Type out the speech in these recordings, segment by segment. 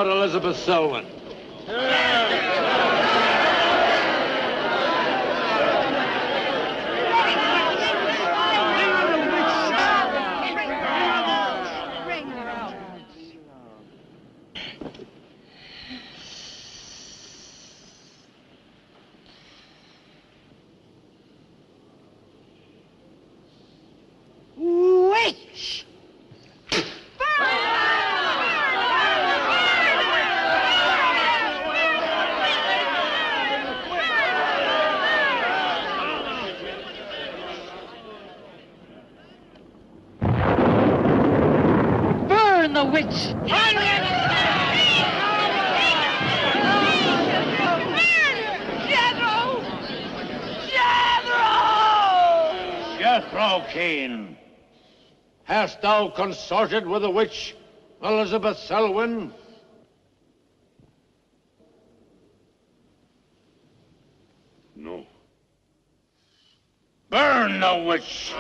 Elizabeth Selwyn. Witch! Burn the witch! Jethro Keen, hast thou consorted with the witch Elizabeth Selwyn? No. Burn the witch!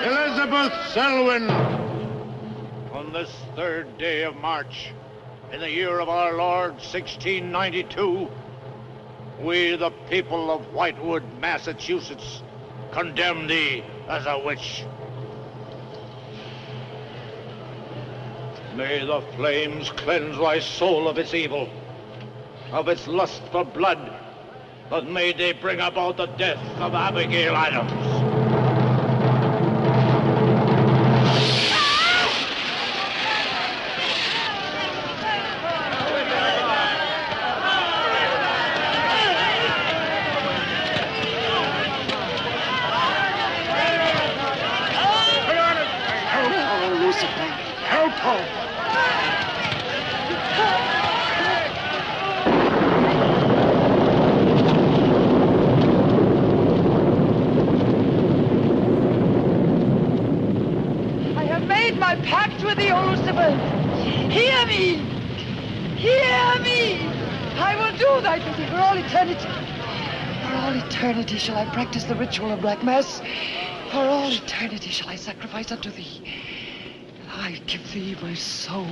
Elizabeth Selwyn, on this 3rd day of March, in the year of our Lord 1692, we, the people of Whitewood, Massachusetts, condemn thee as a witch. May the flames cleanse thy soul of its evil, of its lust for blood, but may they bring about the death of Abigail Adams. Hear me! Hear me! I will do thy bidding for all eternity. For all eternity shall I practice the ritual of Black Mass. For all eternity shall I sacrifice unto thee. I give thee my soul.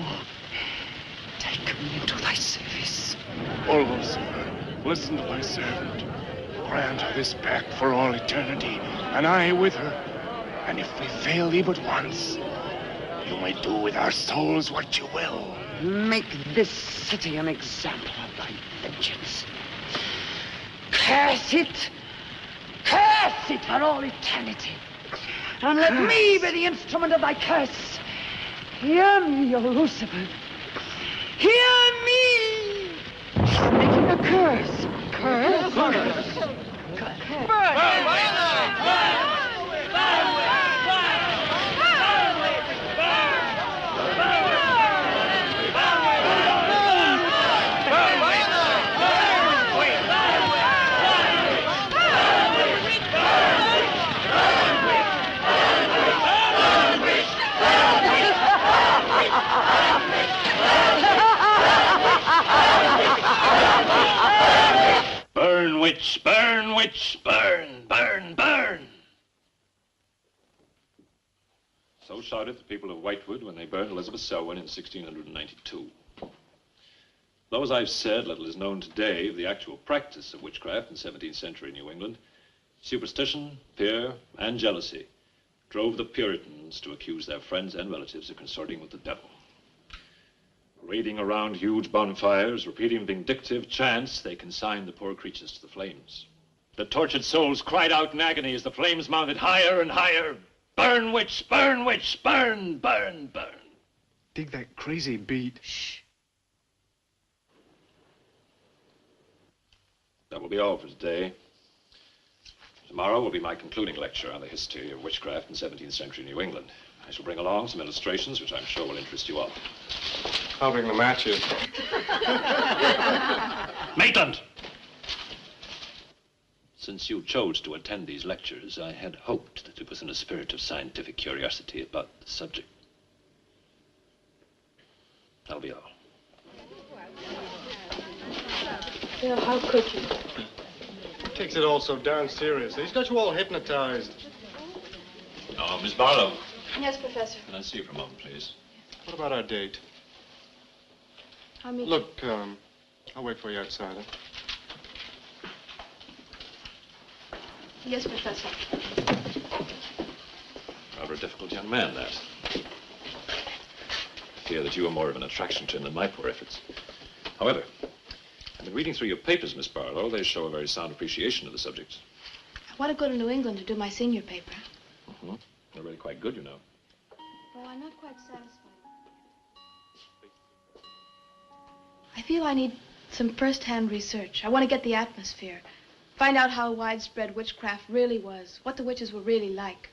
Take me into thy service. Almost, listen to my servant. Grant her this pact for all eternity, and I with her. And if we fail thee but once, you may do with our souls what you will. Make this city an example of thy vengeance. Curse it! Curse it for all eternity! And let me be the instrument of thy curse. Hear me, O Lucifer. Hear me! She's making a curse. Curse? Burn, witch, burn, witch, burn, burn, burn. So shouted the people of Whitewood when they burned Elizabeth Selwyn in 1692. Though, as I've said, little is known today of the actual practice of witchcraft in 17th century New England, superstition, fear, and jealousy drove the Puritans to accuse their friends and relatives of consorting with the devil. Raiding around huge bonfires, repeating vindictive chants, they consigned the poor creatures to the flames. The tortured souls cried out in agony as the flames mounted higher and higher. Burn, witch, burn, witch, burn, burn, burn. Dig that crazy beat. Shh. That will be all for today. Tomorrow will be my concluding lecture on the history of witchcraft in 17th century New England. I shall bring along some illustrations, which I'm sure will interest you all. I'll bring the matches. Maitland! Since you chose to attend these lectures, I had hoped that it was in a spirit of scientific curiosity about the subject. That'll be all. Bill, how could you? He takes it all so darn seriously. He's got you all hypnotized. Oh, Miss Barlow. Yes, Professor. Can I see you for a moment, please? What about our date? I'll meet Look, I'll wait for you outside. Huh? you. Yes, Professor. Rather a difficult young man, that. I fear that you are more of an attraction to him than my poor efforts. However, I've been reading through your papers, Miss Barlow. They show a very sound appreciation of the subject. I want to go to New England to do my senior paper. Mm-hmm. They're really quite good, you know. Oh, I'm not quite satisfied. I feel I need some first-hand research. I want to get the atmosphere. Find out how widespread witchcraft really was, what the witches were really like.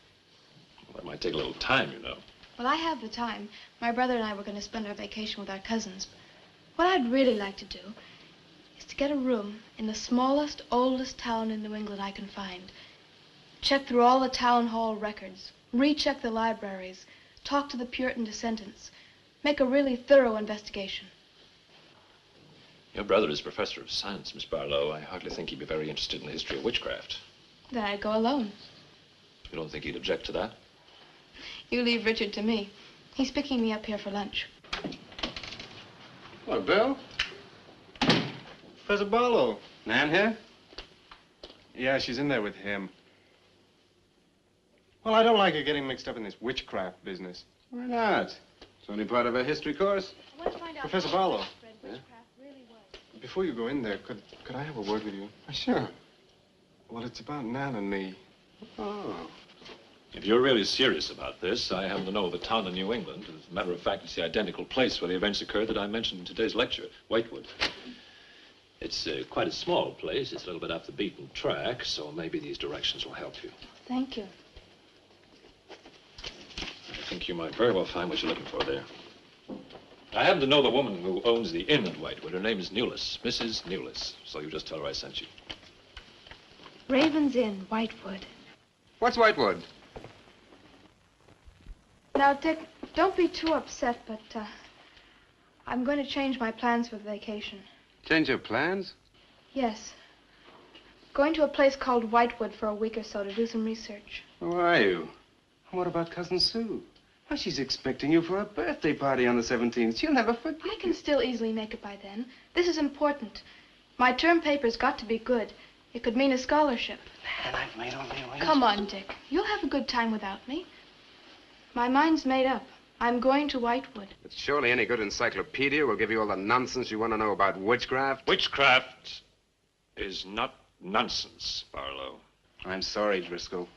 Well, that might take a little time, you know. Well, I have the time. My brother and I were going to spend our vacation with our cousins. What I'd really like to do is to get a room in the smallest, oldest town in New England I can find. Check through all the town hall records, recheck the libraries, talk to the Puritan descendants, make a really thorough investigation. Your brother is professor of science, Miss Barlow. I hardly think he'd be very interested in the history of witchcraft. Then I'd go alone. You don't think he'd object to that? You leave Richard to me. He's picking me up here for lunch. Hello, Bill. Professor Barlow. Nan here? Yeah, she's in there with him. Well, I don't like her getting mixed up in this witchcraft business. Why not? It's only part of a history course. I want to find out Professor how Barlow. widespread witchcraft really was. Before you go in there, could I have a word with you? Sure. Well, it's about Nan and me. Oh. If you're really serious about this, I happen to know of a town in New England. As a matter of fact, it's the identical place where the events occurred that I mentioned in today's lecture, Whitewood. It's quite a small place. It's a little bit off the beaten track, so maybe these directions will help you. Thank you. I think you might very well find what you're looking for there. I happen to know the woman who owns the inn at Whitewood. Her name is Newless, Mrs. Newless. So you just tell her I sent you. Raven's Inn, Whitewood. What's Whitewood? Now, Dick, don't be too upset, but I'm going to change my plans for the vacation. Change your plans? Yes. Going to a place called Whitewood for a week or so to do some research. Who are you? What about Cousin Sue? Why, she's expecting you for a birthday party on the 17th. She'll never forget. I can still easily make it by then. This is important. My term paper's got to be good. It could mean a scholarship. And I've made all the arrangements. Come on, Dick. You'll have a good time without me. My mind's made up. I'm going to Whitewood. But surely any good encyclopedia will give you all the nonsense you want to know about witchcraft. Witchcraft is not nonsense, Barlow. I'm sorry, Driscoll.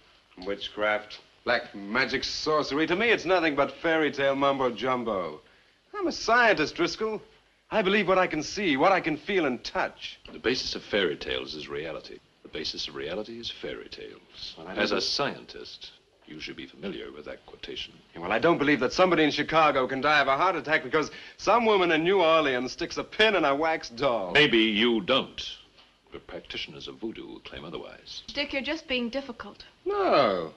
Witchcraft, black magic, sorcery. To me, it's nothing but fairy tale mumbo-jumbo. I'm a scientist, Driscoll. I believe what I can see, what I can feel and touch. The basis of fairy tales is reality. The basis of reality is fairy tales. Well, As a scientist, you should be familiar with that quotation. Yeah, well, I don't believe that somebody in Chicago can die of a heart attack because some woman in New Orleans sticks a pin in a wax doll. Maybe you don't. But practitioners of voodoo claim otherwise. Dick, you're just being difficult. No.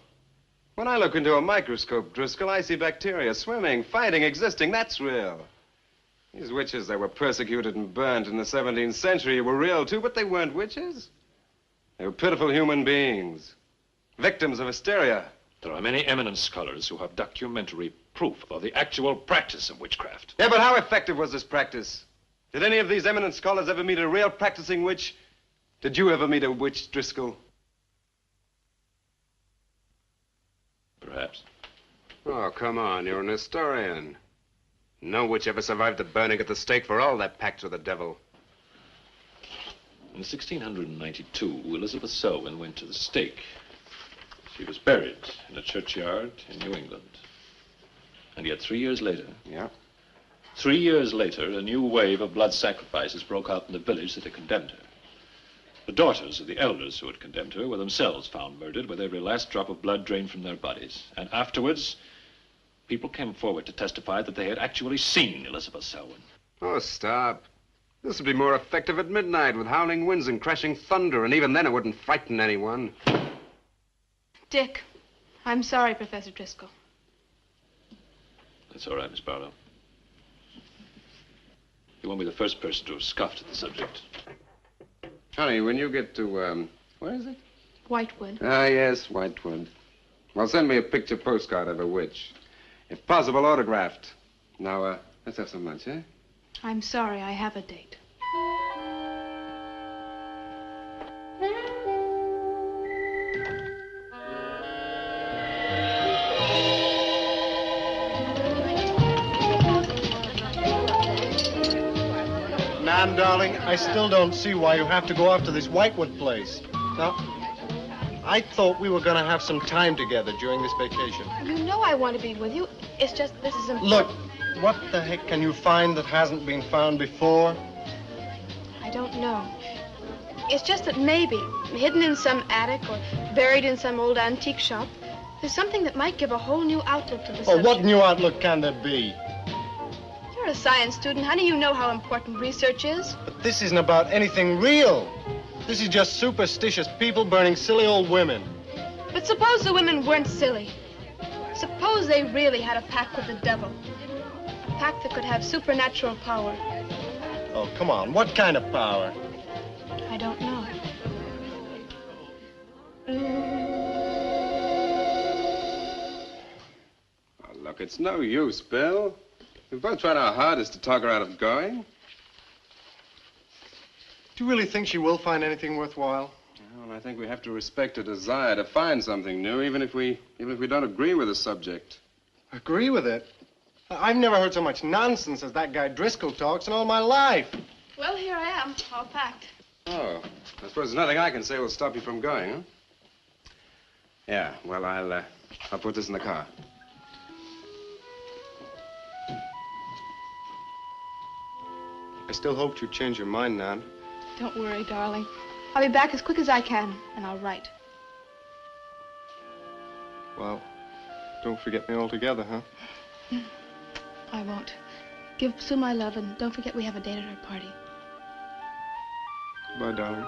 When I look into a microscope, Driscoll, I see bacteria swimming, fighting, existing. That's real. These witches that were persecuted and burnt in the 17th century were real, too, but they weren't witches. They were pitiful human beings, victims of hysteria. There are many eminent scholars who have documentary proof of the actual practice of witchcraft. Yeah, but how effective was this practice? Did any of these eminent scholars ever meet a real practicing witch? Did you ever meet a witch, Driscoll? Perhaps. Oh, come on, you're an historian. No witch ever survived the burning at the stake for all that pact with the devil. In 1692, Elizabeth Selwyn went to the stake. She was buried in a churchyard in New England. And yet 3 years later... Yeah? 3 years later, a new wave of blood sacrifices broke out in the village that had condemned her. The daughters of the elders who had condemned her were themselves found murdered with every last drop of blood drained from their bodies. And afterwards, people came forward to testify that they had actually seen Elizabeth Selwyn. Oh, stop. This would be more effective at midnight with howling winds and crashing thunder, and even then it wouldn't frighten anyone. Dick, I'm sorry, Professor Driscoll. That's all right, Miss Barlow. You won't be the first person to have scoffed at the subject. Honey, when you get to, where is it? Whitewood. Ah, yes, Whitewood. Well, send me a picture postcard of a witch. If possible, autographed. Now, let's have some lunch, eh? I'm sorry, I have a date. Nan, darling, I still don't see why you have to go off to this Whitewood place. Now, I thought we were going to have some time together during this vacation. You know I want to be with you. It's just this is important. Look, what the heck can you find that hasn't been found before? I don't know. It's just that maybe, hidden in some attic or buried in some old antique shop, there's something that might give a whole new outlook to the subject. Oh, what new outlook can there be? You're a science student, honey. You know how important research is. But this isn't about anything real. This is just superstitious people burning silly old women. But suppose the women weren't silly. Suppose they really had a pact with the devil. A pact that could have supernatural power. Oh, come on. What kind of power? I don't know. Oh, look, it's no use, Bill. We've both tried our hardest to talk her out of going. Do you really think she will find anything worthwhile? Well, I think we have to respect her desire to find something new, even if we don't agree with the subject. Agree with it? I've never heard so much nonsense as that guy Driscoll talks in all my life. Well, here I am, all packed. Oh, I suppose there's nothing I can say will stop you from going, huh? Yeah, well, I'll put this in the car. I still hoped you'd change your mind, Nan. Don't worry, darling. I'll be back as quick as I can, and I'll write. Well, don't forget me altogether, huh? I won't. Give Sue my love, and don't forget we have a date at our party. Bye, darling.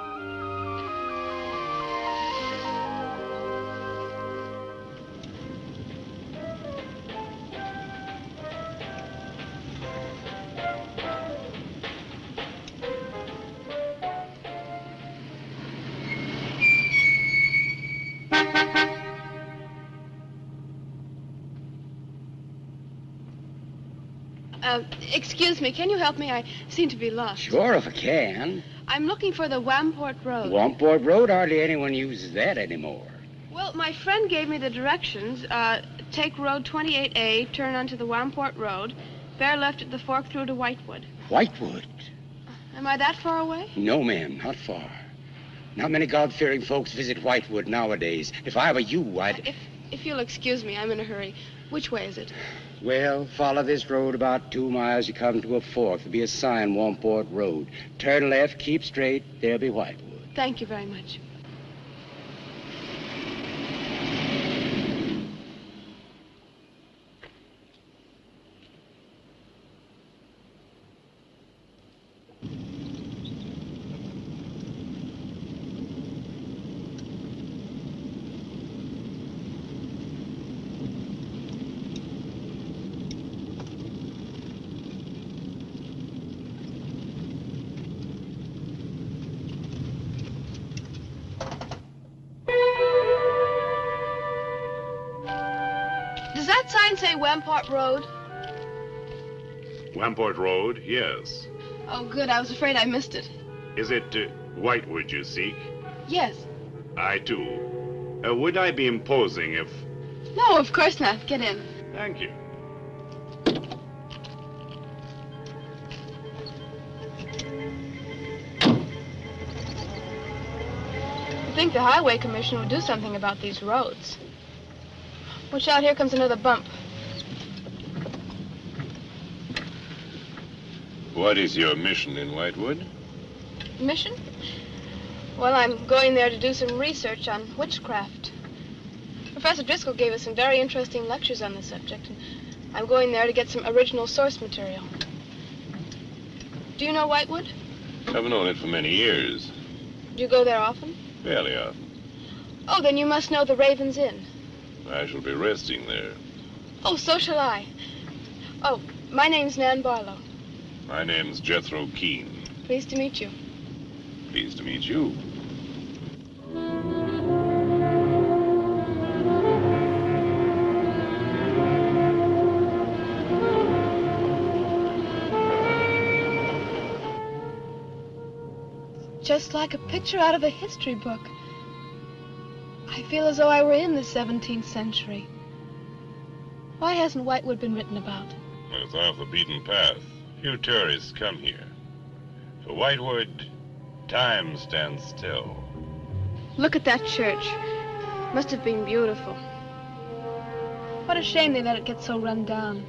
Excuse me, can you help me? I seem to be lost. Sure, if I can. I'm looking for the Wamport Road. Wamport Road, hardly anyone uses that anymore. Well, my friend gave me the directions. Take road 28A, turn onto the Wamport Road, bear left at the fork through to Whitewood. Whitewood? Am I that far away? No, ma'am, not far. Not many God-fearing folks visit Whitewood nowadays. If I were you, I'd... If you'll excuse me, I'm in a hurry. Which way is it? Well, follow this road about 2 miles. You come to a fork. There'll be a sign, Wamport Road. Turn left, keep straight. There'll be Whitewood. Thank you very much. Does that sign say Wamport Road? Wamport Road, yes. Oh, good. I was afraid I missed it. Is it Whitewood you seek? Yes. I, too. Would I be imposing if... No, of course not. Get in. Thank you. I think the Highway Commission would do something about these roads. Watch out, here comes another bump. What is your mission in Whitewood? Mission? Well, I'm going there to do some research on witchcraft. Professor Driscoll gave us some very interesting lectures on the subject, and I'm going there to get some original source material. Do you know Whitewood? I've known it for many years. Do you go there often? Fairly often. Oh, then you must know the Raven's Inn. I shall be resting there. Oh, so shall I. Oh, my name's Nan Barlow. My name's Jethro Keene. Pleased to meet you. Pleased to meet you. Just like a picture out of a history book. I feel as though I were in the 17th century. Why hasn't Whitewood been written about? It's off the beaten path. Few tourists come here. For Whitewood, time stands still. Look at that church. Must have been beautiful. What a shame they let it get so run down.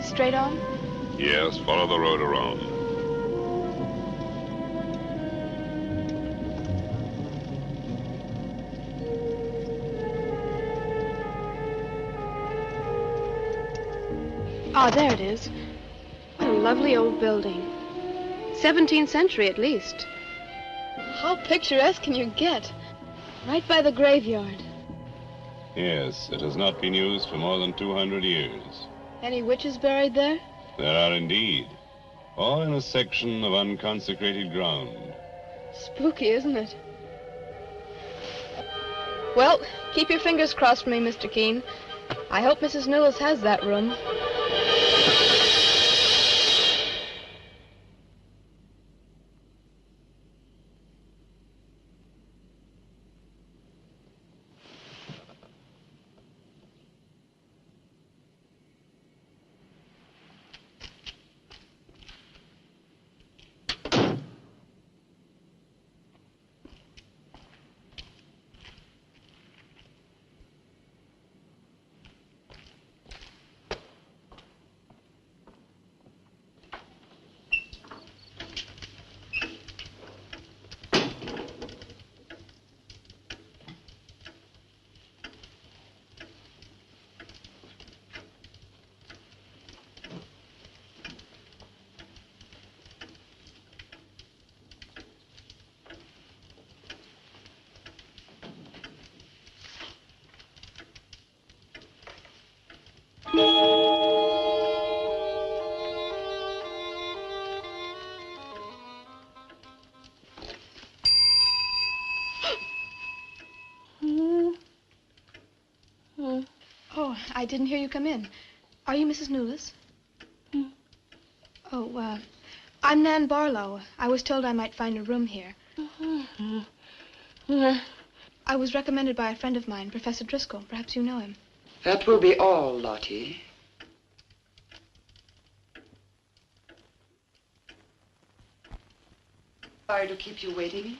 Straight on? Yes, follow the road around. Ah, there it is. What a lovely old building. 17th century, at least. How picturesque can you get? Right by the graveyard. Yes, it has not been used for more than 200 years. Any witches buried there? There are indeed. All in a section of unconsecrated ground. Spooky, isn't it? Well, keep your fingers crossed for me, Mr. Keene. I hope Mrs. Newell has that room. Oh, I didn't hear you come in. Are you Mrs. Newless? Oh, I'm Nan Barlow. I was told I might find a room here. I was recommended by a friend of mine, Professor Driscoll. Perhaps you know him. That will be all, Lottie. Sorry to keep you waiting.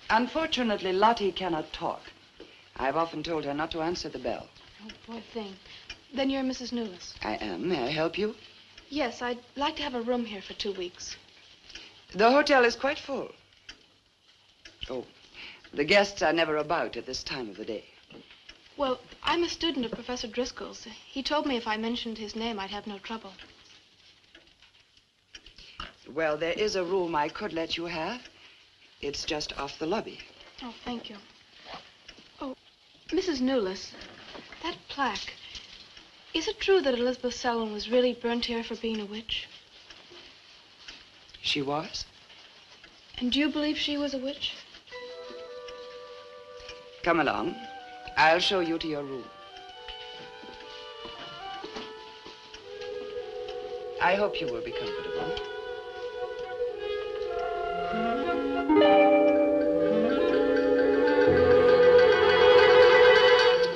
Unfortunately, Lottie cannot talk. I've often told her not to answer the bell. Oh, poor thing. Then you're Mrs. Newless. I am. May I help you? Yes, I'd like to have a room here for 2 weeks. The hotel is quite full. Oh, the guests are never about at this time of the day. Well, I'm a student of Professor Driscoll's. He told me if I mentioned his name, I'd have no trouble. Well, there is a room I could let you have. It's just off the lobby. Oh, thank you. Oh, Mrs. Newless, that plaque. Is it true that Elizabeth Selwyn was really burnt here for being a witch? She was? And do you believe she was a witch? Come along. I'll show you to your room. I hope you will be comfortable.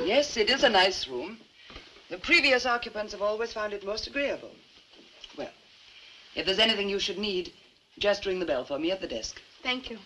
Yes, it is a nice room. The previous occupants have always found it most agreeable. Well, if there's anything you should need, just ring the bell for me at the desk. Thank you.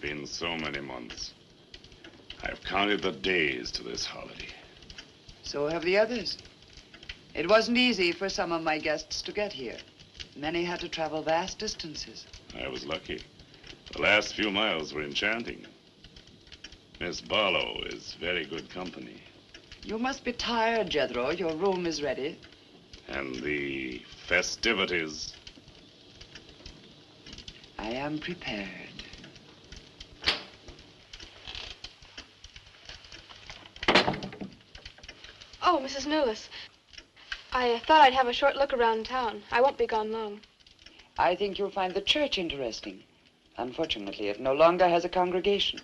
been so many months. I've counted the days to this holiday. So have the others. It wasn't easy for some of my guests to get here. Many had to travel vast distances. I was lucky. The last few miles were enchanting. Miss Barlow is very good company. You must be tired, Jethro. Your room is ready. And the festivities. I am prepared. Oh, Mrs. Newless. I thought I'd have a short look around town. I won't be gone long. I think you'll find the church interesting. Unfortunately, it no longer has a congregation.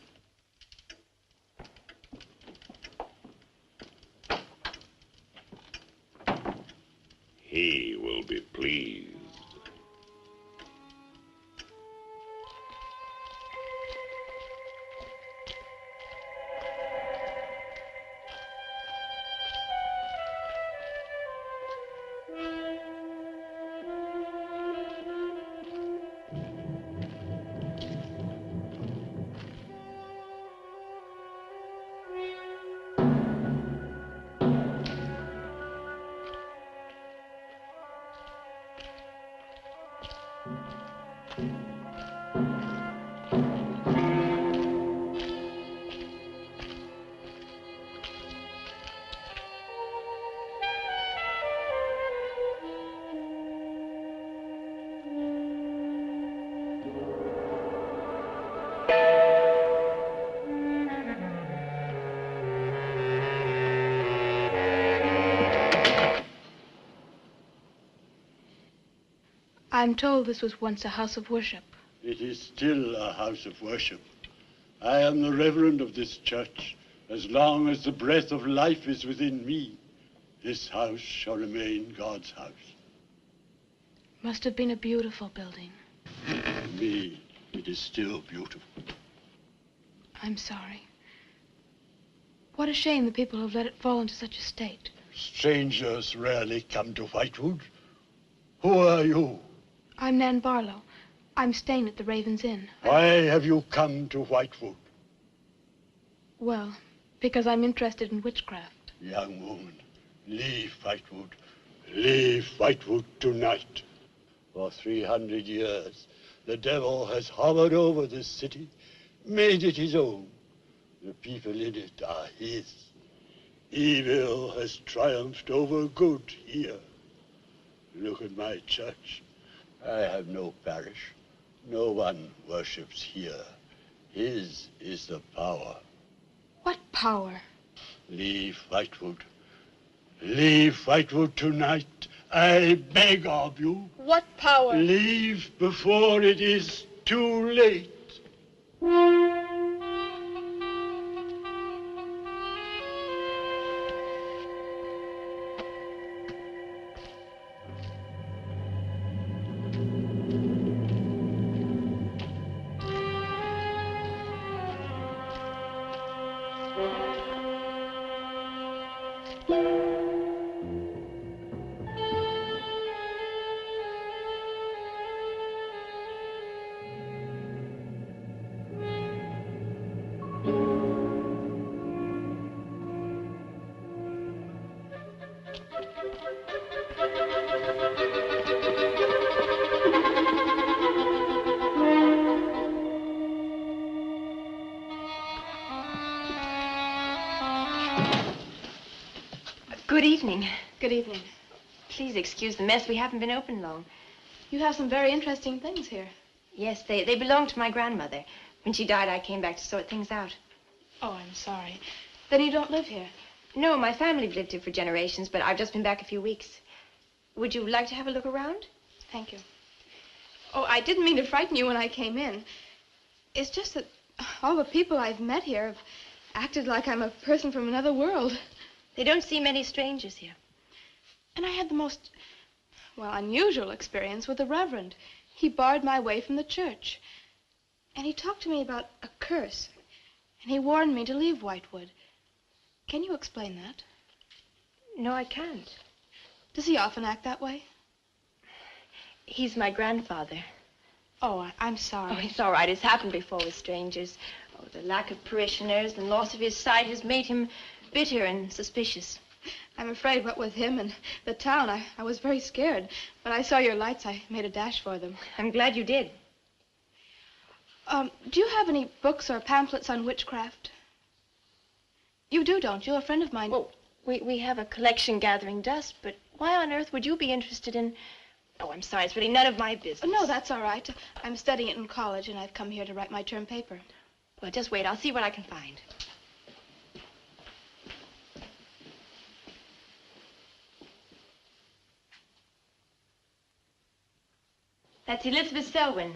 He will be pleased. I'm told this was once a house of worship. It is still a house of worship. I am the reverend of this church. As long as the breath of life is within me, this house shall remain God's house. Must have been a beautiful building. For me, it is still beautiful. I'm sorry. What a shame the people have let it fall into such a state. Strangers rarely come to Whitewood. Who are you? I'm Nan Barlow. I'm staying at the Raven's Inn. Why have you come to Whitewood? Well, because I'm interested in witchcraft. Young woman, leave Whitewood. Leave Whitewood tonight. For 300 years, the devil has hovered over this city, made it his own. The people in it are his. Evil has triumphed over good here. Look at my church. I have no parish. No one worships here. His is the power. What power? Leave Whitewood. Leave Whitewood tonight. I beg of you. What power? Leave before it is too late. Good evening. Good evening. Please excuse the mess. We haven't been open long. You have some very interesting things here. Yes, they belong to my grandmother. When she died, I came back to sort things out. Oh, I'm sorry. Then you don't live here? No, my family have lived here for generations, but I've just been back a few weeks. Would you like to have a look around? Thank you. Oh, I didn't mean to frighten you when I came in. It's just that all the people I've met here have acted like I'm a person from another world. They don't see many strangers here. And I had the most, well, unusual experience with the Reverend. He barred my way from the church. And he talked to me about a curse. And he warned me to leave Whitewood. Can you explain that? No, I can't. Does he often act that way? He's my grandfather. Oh, I'm sorry. Oh, it's all right. It's happened before with strangers. Oh, the lack of parishioners and loss of his sight has made him bitter and suspicious. I'm afraid what with him and the town, I was very scared. When I saw your lights, I made a dash for them. I'm glad you did. Do you have any books or pamphlets on witchcraft? You do, don't you? A friend of mine... Well, we have a collection gathering dust, but why on earth would you be interested in... Oh, I'm sorry. It's really none of my business. No, that's all right. I'm studying it in college, and I've come here to write my term paper. Well, just wait. I'll see what I can find. That's Elizabeth Selwyn,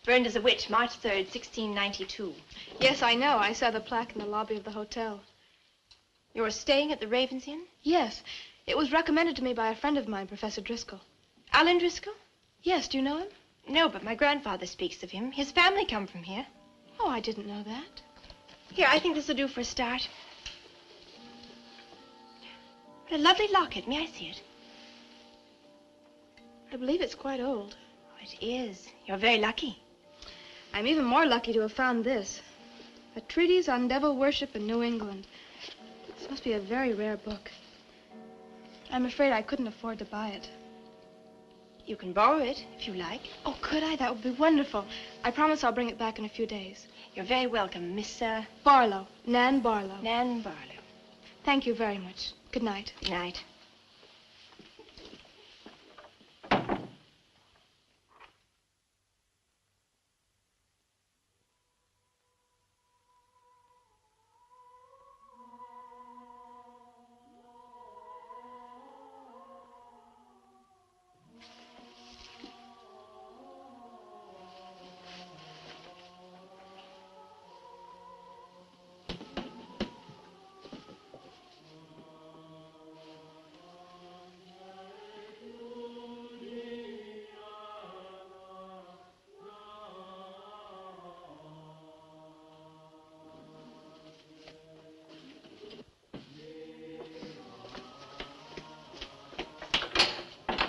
burned as a witch, March 3rd, 1692. Yes, I know. I saw the plaque in the lobby of the hotel. You were staying at the Ravens Inn? Yes. It was recommended to me by a friend of mine, Professor Driscoll. Alan Driscoll? Yes, do you know him? No, but my grandfather speaks of him. His family come from here. Oh, I didn't know that. Here, I think this will do for a start. What a lovely locket. May I see it? I believe it's quite old. Oh, it is. You're very lucky. I'm even more lucky to have found this. A treatise on devil worship in New England. This must be a very rare book. I'm afraid I couldn't afford to buy it. You can borrow it, if you like. Oh, could I? That would be wonderful. I promise I'll bring it back in a few days. You're very welcome, Miss, Barlow. Nan Barlow. Nan Barlow. Thank you very much. Good night. Good night.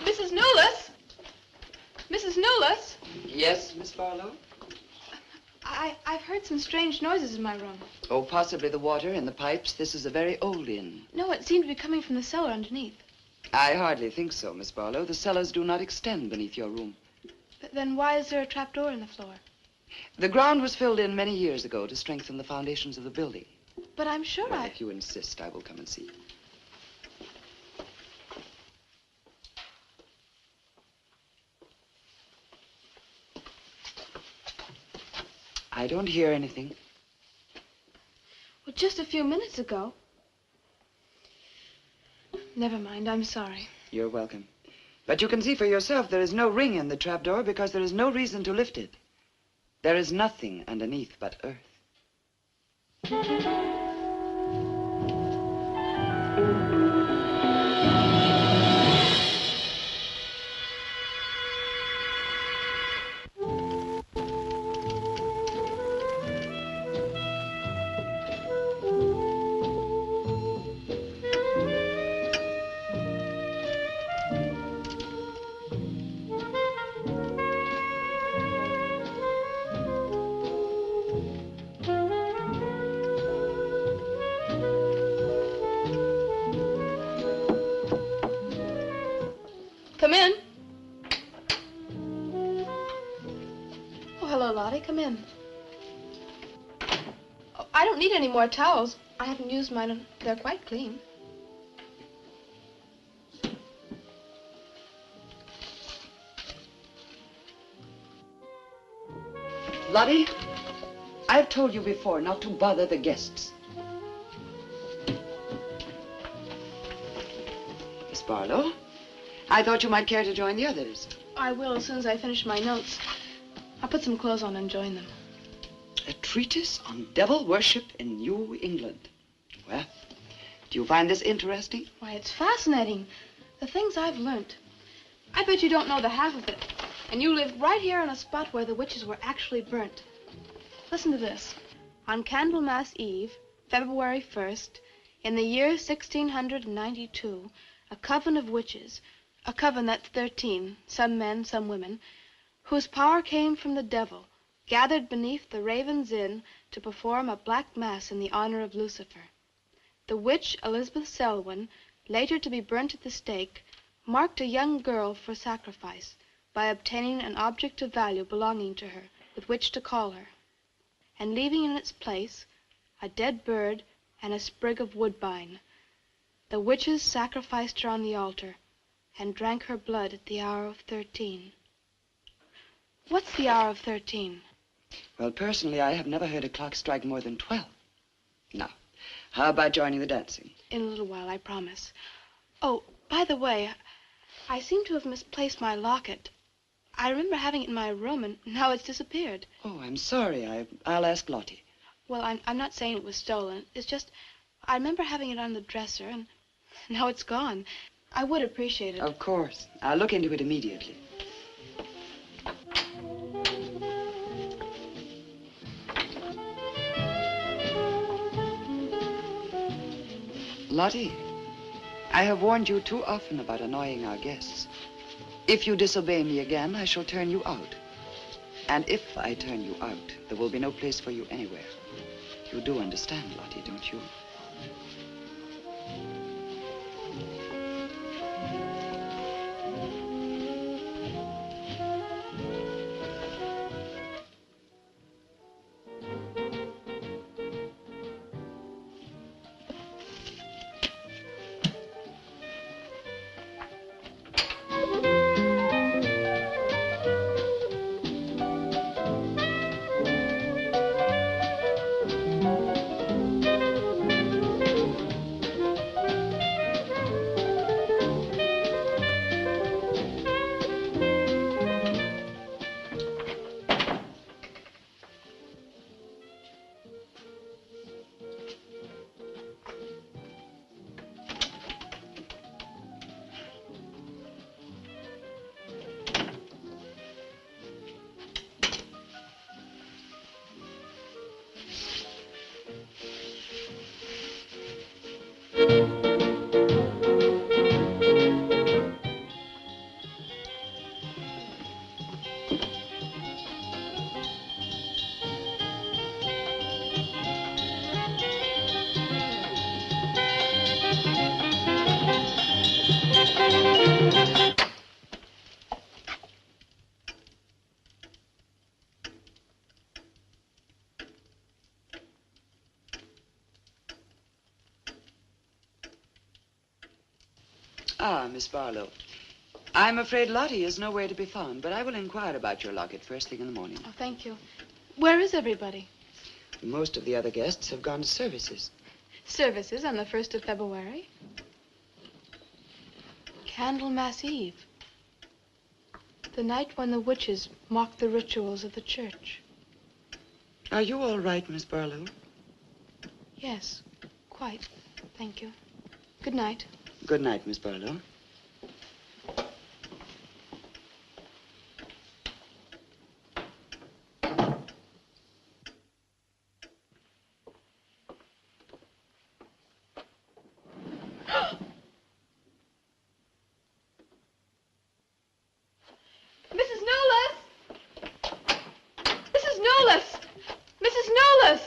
Mrs. Newless? Mrs. Newless? Yes, Miss Barlow? I've heard some strange noises in my room. Oh, possibly the water in the pipes. This is a very old inn. No, it seemed to be coming from the cellar underneath. I hardly think so, Miss Barlow. The cellars do not extend beneath your room. But then why is there a trapdoor in the floor? The ground was filled in many years ago to strengthen the foundations of the building. But I'm sure Well, if you insist, I will come and see. I don't hear anything. Well, just a few minutes ago. Never mind, I'm sorry. You're welcome. But you can see for yourself there is no ring in the trapdoor because there is no reason to lift it. There is nothing underneath but earth. Come in. Oh, hello, Lottie. Come in. Oh, I don't need any more towels. I haven't used mine, and they're quite clean. Lottie, I've told you before not to bother the guests. Miss Barlow, I thought you might care to join the others. I will as soon as I finish my notes. I'll put some clothes on and join them. A treatise on devil worship in New England. Well, do you find this interesting? Why, it's fascinating. The things I've learned. I bet you don't know the half of it. And you live right here on a spot where the witches were actually burnt. Listen to this. On Candlemas Eve, February 1st, in the year 1692, a coven of witches, a coven that's 13, some men, some women, whose power came from the devil, gathered beneath the raven's inn to perform a black mass in the honor of Lucifer. The witch Elizabeth Selwyn, later to be burnt at the stake, marked a young girl for sacrifice by obtaining an object of value belonging to her with which to call her, and leaving in its place a dead bird and a sprig of woodbine. The witches sacrificed her on the altar and drank her blood at the hour of 13. What's the hour of 13? Well, personally, I have never heard a clock strike more than 12. Now, how about joining the dancing? In a little while, I promise. Oh, by the way, I seem to have misplaced my locket. I remember having it in my room, and now it's disappeared. Oh, I'm sorry. I'll ask Lottie. Well, I'm not saying it was stolen. It's just, I remember having it on the dresser, and now it's gone. I would appreciate it. Of course. I'll look into it immediately. Lottie, I have warned you too often about annoying our guests. If you disobey me again, I shall turn you out. And if I turn you out, there will be no place for you anywhere. You do understand, Lottie, don't you? Ah, Miss Barlow. I'm afraid Lottie is nowhere to be found, but I will inquire about your locket first thing in the morning. Oh, thank you. Where is everybody? Most of the other guests have gone to services. Services on the 1st of February? Candlemas Eve. The night when the witches mocked the rituals of the church. Are you all right, Miss Barlow? Yes, quite. Thank you. Good night. Good night, Miss Barlow. Mrs. Knowles! Mrs. Knowles! Mrs. Knowles!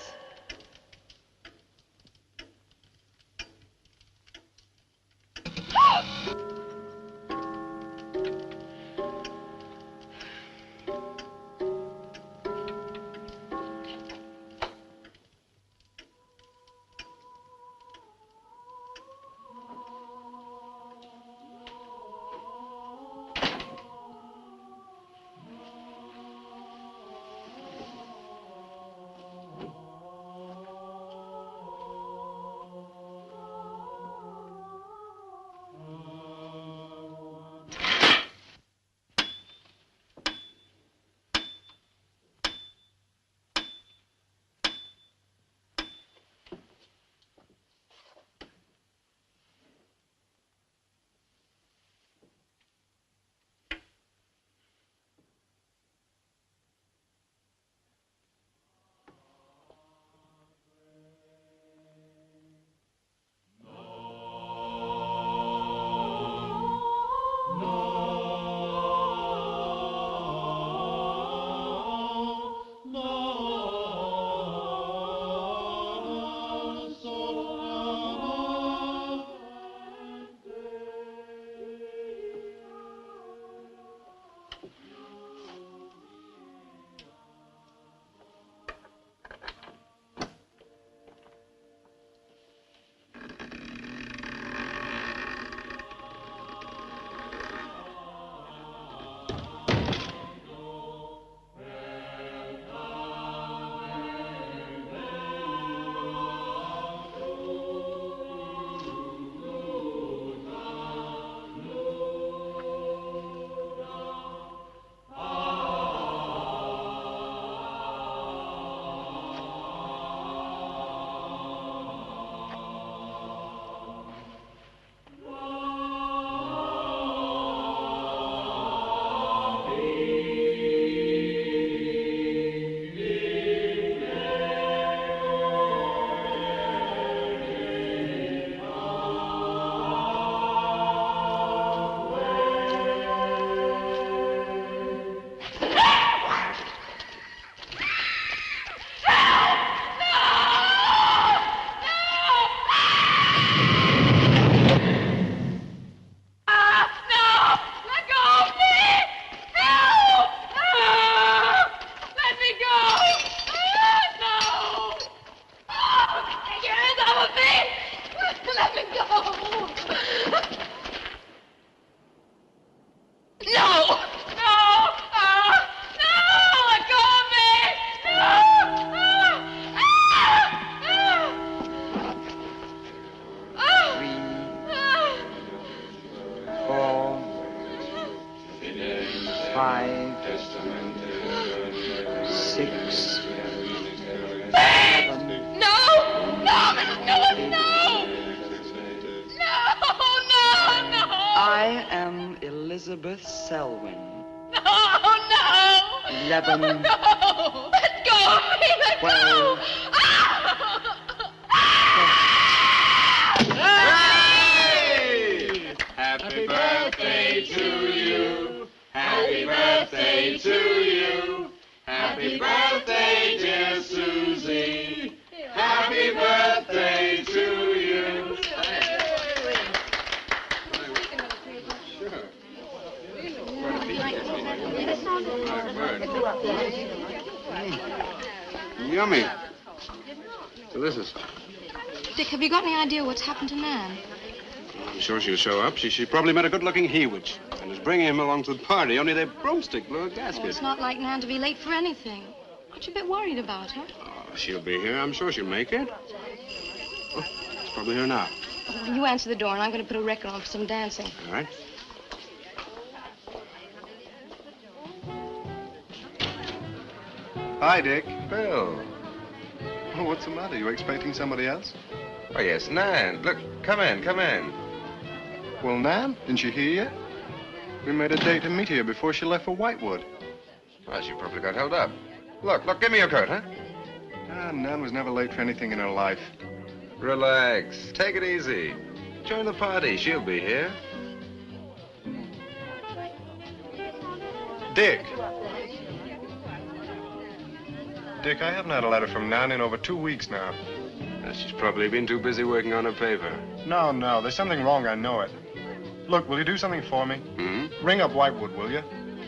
5, 6, 7. No! No, Mrs. Newell, no! No, no, no! I am Elizabeth Selwyn. No, no! 11. No! Let go of me! Let 12. go! Happy birthday to you. Happy birthday to you. Happy birthday, dear Susie. Happy birthday to you. Yummy. Delicious. Dick, have you got any idea what's happened to Nan? I'm sure she'll show up. She probably met a good-looking Hewich and is bringing him along to the party, only their broomstick blew a gasket. Oh, it's not like Nan to be late for anything. Aren't you a bit worried about her? Oh, she'll be here. I'm sure she'll make it. Oh, it's probably her now. Well, you answer the door, and I'm going to put a record on for some dancing. All right. Hi, Dick. Bill. Oh, what's the matter? You expecting somebody else? Oh, yes, Nan. Look, come in, come in. Well, Nan, didn't she hear yet? We made a date to meet here before she left for Whitewood. Well, she probably got held up. Look, give me your coat, huh? Nan was never late for anything in her life. Relax. Take it easy. Join the party. She'll be here. Dick. Dick, I haven't had a letter from Nan in over 2 weeks now. She's probably been too busy working on her paper. No, there's something wrong, I know it. Look, will you do something for me? Hmm? Ring up Whitewood, will you?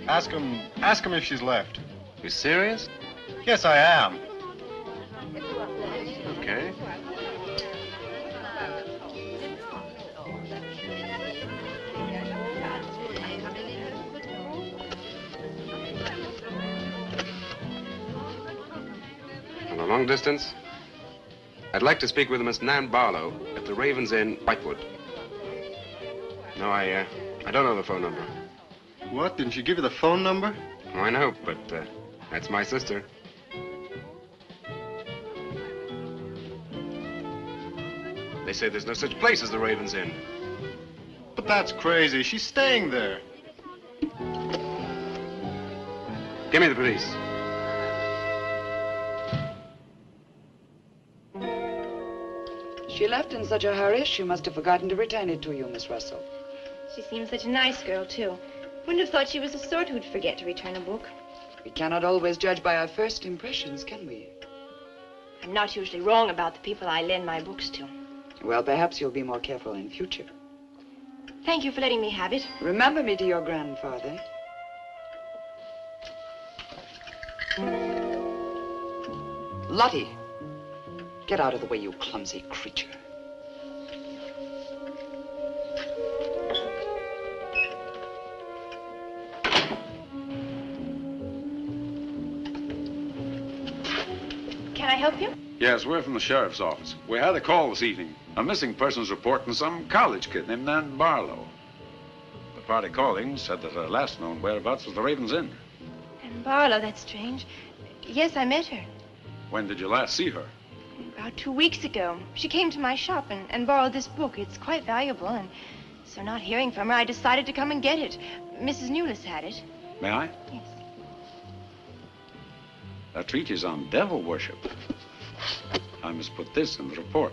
Ask him if she's left. You serious? Yes, I am. Okay. On a long distance, I'd like to speak with Miss Nan Barlow at the Raven's Inn, Whitewood. No, I don't know the phone number. What? Didn't she give you the phone number? Oh, I know, but that's my sister. They say there's no such place as the Raven's Inn. But that's crazy. She's staying there. Give me the police. She left in such a hurry, she must have forgotten to return it to you, Miss Russell. She seems such a nice girl, too. Wouldn't have thought she was the sort who'd forget to return a book. We cannot always judge by our first impressions, can we? I'm not usually wrong about the people I lend my books to. Well, perhaps you'll be more careful in future. Thank you for letting me have it. Remember me to your grandfather. Lottie, get out of the way, you clumsy creature. Can I help you? Yes, we're from the sheriff's office. We had a call this evening. A missing persons report from some college kid named Nan Barlow. The party calling said that her last known whereabouts was the Raven's Inn. And Barlow, that's strange. Yes, I met her. When did you last see her? About 2 weeks ago. She came to my shop and borrowed this book. It's quite valuable, and so not hearing from her, I decided to come and get it. Mrs. Newless had it. May I? Yes. That treatise on devil worship. I must put this in the report.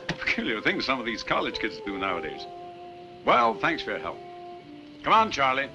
Peculiar things some of these college kids do nowadays. Well, thanks for your help. Come on, Charlie.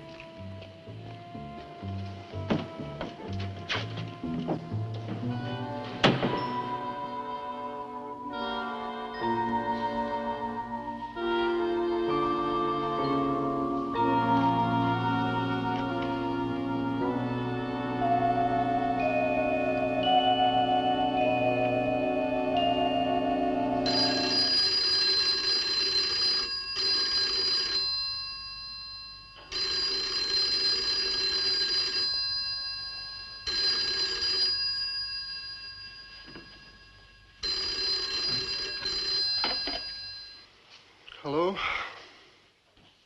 Hello?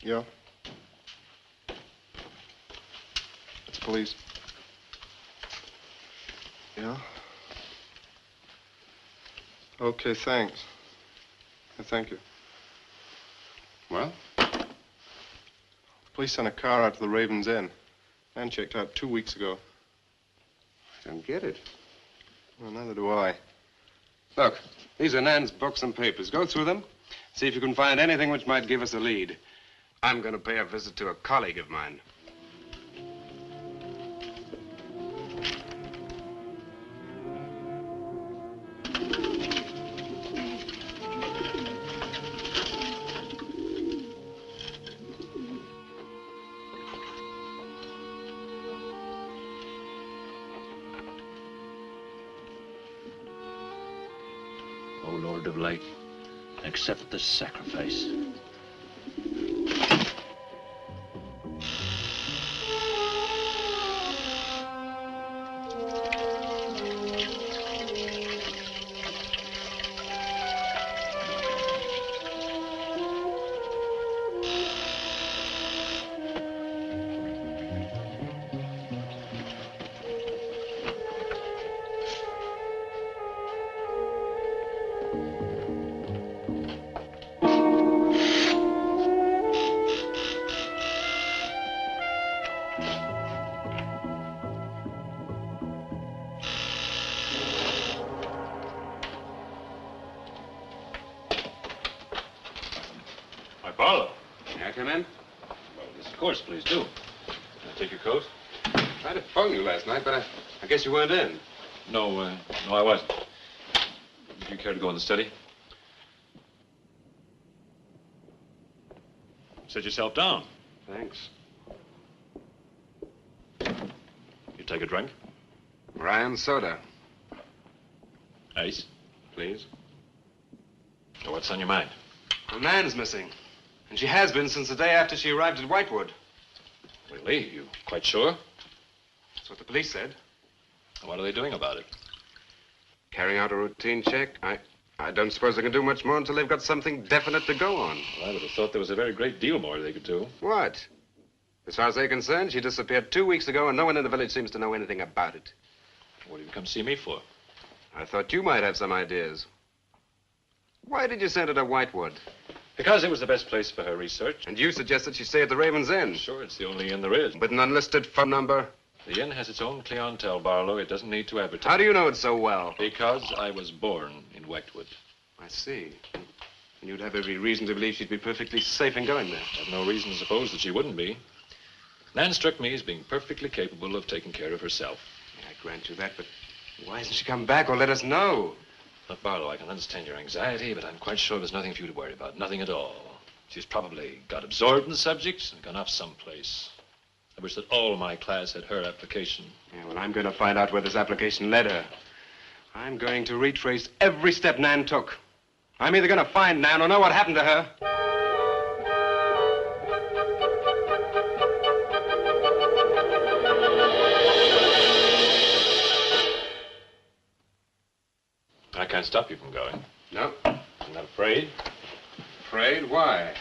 Yeah. Police. Yeah? Okay, thanks. Thank you. Well? Police sent a car out to the Raven's Inn. Man checked out 2 weeks ago. I don't get it. Well, neither do I. Look, these are Nan's books and papers. Go through them. See if you can find anything which might give us a lead. I'm going to pay a visit to a colleague of mine. O Lord of Light, accept this sacrifice. Barlow. May I come in? Well, yes, of course, please do. Can I take your coat? I tried to phone you last night, but I guess you weren't in. No, I wasn't. Would you care to go in the study? Sit yourself down. Thanks. You take a drink? Ryan soda. Ice? Please. So what's on your mind? Well, Nan's missing. And she has been since the day after she arrived at Whitewood. Really? You quite sure? That's what the police said. What are they doing about it? Carrying out a routine check. I don't suppose they can do much more until they've got something definite to go on. Well, I would have thought there was a very great deal more they could do. What? As far as they're concerned, she disappeared 2 weeks ago, and no one in the village seems to know anything about it. What have you come to see me for? I thought you might have some ideas. Why did you send her to Whitewood? Because it was the best place for her research. And you suggested she stay at the Raven's Inn. Sure, it's the only inn there is. With an unlisted phone number? The inn has its own clientele, Barlow. It doesn't need to advertise. How do you know it so well? Because I was born in Whitewood. I see. And you'd have every reason to believe she'd be perfectly safe in going there. I have no reason to suppose that she wouldn't be. Nan struck me as being perfectly capable of taking care of herself. Yeah, I grant you that, but why hasn't she come back or let us know? Look, Barlow, I can understand your anxiety, but I'm quite sure there's nothing for you to worry about. Nothing at all. She's probably got absorbed in the subject and gone off someplace. I wish that all my class had her application. Yeah, well, I'm going to find out where this application led her. I'm going to retrace every step Nan took. I'm either going to find Nan or know what happened to her. I can't stop you from going. No. I'm not afraid. Afraid? Why?